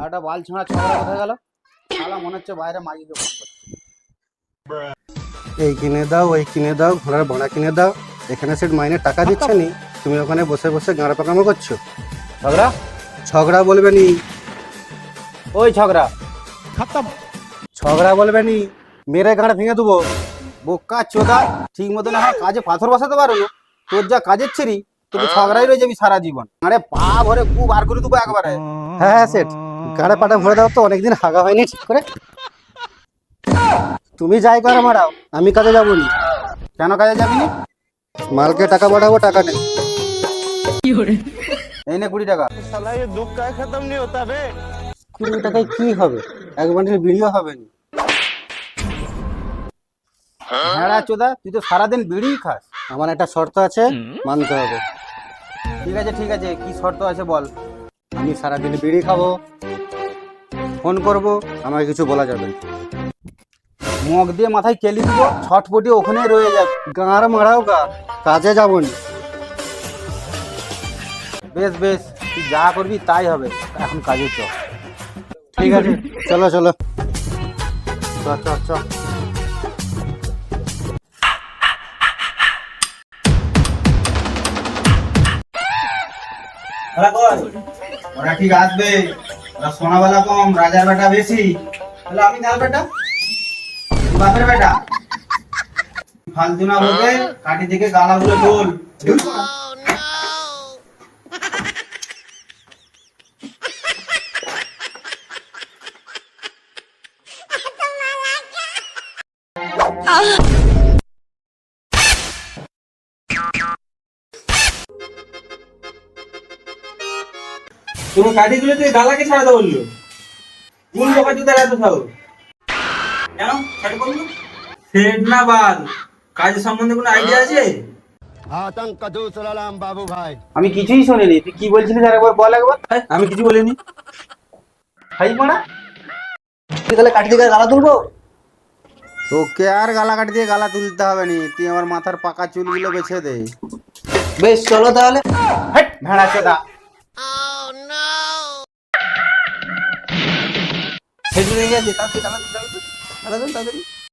আর একটা বাল ছোঁড়া ছোঁড়া কোথায় গেল? শালা মনে হচ্ছে বাইরে মাগিকে ফোন করছে। এই কিনে দাও, ওই কিনে দাও, ঘোড়ার বড়া কিনে দাও। এখানে সেট মাইনে টাকা দিচ্ছে নি, তুমি ওখানে বসে বসে গাঁড়া পাকামো করছো। ঝগড়া? ঝগড়া বলবে নি, ওই ঝগড়া खत्म। ঝগড়া বলবে নি, মেরে গাঁড় ভেঙে দেবো। বোকা চোদা, ঠিক মতো না হয় কাজে পাথর বসাতে পারো না। তোর যা কাজের ছিরি, তোর ঝগড়াই রয়ে যাবি সারা জীবন। আরে পা ভরে কু বার করে দেবো একবারে। হ্যাঁ হ্যাঁ সেট, গাঁড়ে পাটা ভরে দাও তো, অনেকদিন হাগা হয়নি ঠিক করে। তুমি যাই করো মারাও, আমি কাজে যাবো নি। কেন কাজে যাবি না? মালকে টাকা পাঠাবো, টাকা নেই। এই নে 20 টাকা। साला ये दुख का खत्म नहीं होता बे। 20 টাকায় কি হবে? এক বান্ডিল বিড়িও হবে না। হ্যাঁ চোদা, তুই তো সারাদিন বিড়ি খাস। আমার একটা শর্ত আছে, মানতে হবে। ঠিক আছে, কি শর্ত আছে বল। আমি সারাদিন বিড়ি খাবো, ফোন করব, আমাকে কিছু বলা যাবে না। মগ দিয়ে মাথায় কেলি দিব, ছটপটি ওখানে রয়ে যাবে। গাঁড় মারাও গা, কাজে যাবো না। বেশ বেশ, তুই যা করবি তাই হবে। এখন কাজে চ। ঠিক আছে, চলো চলো। চ চ চ। ওরা ঠিক আসবে, ওরা সোনাবেলা কম, রাজার বেটা বেশি। তাহলে আমি কার বেটা? বাপের বেটা। ফালতু না বলবে, কাটি থেকে গালাগুলো তোল। তুমি কাঠিগুলো তুই গালাকে ছাড়াতে বললো, কোন বোকা চুদার এত খাও কেন? ছাড়ে বললো সেট না বাল, কাজ সম্বন্ধে কোনো আইডিয়া আছে? আতঙ্ক দুসরালাম বাবু ভাই। আমি কিছুই শুনিনি, তুই কি বলছিলিস একবার বল একবার। আমি কিছু বলিনি। হাই মানা, তুই তাহলে কাঠি থেকে গালা তুলবো? তোকে আর গালাকাটি দিয়ে গালা তুলতে হবে নি, তুই আমার মাথার পাকা চুলগুলো বেছে দে। বেশ চলো তাহলে। হেট, ভেড়া চোদা। সেজে গেছে, তাড়াতাড়ি তাড়াতাড়ি তাড়াতাড়ি তাড়াতাড়ি।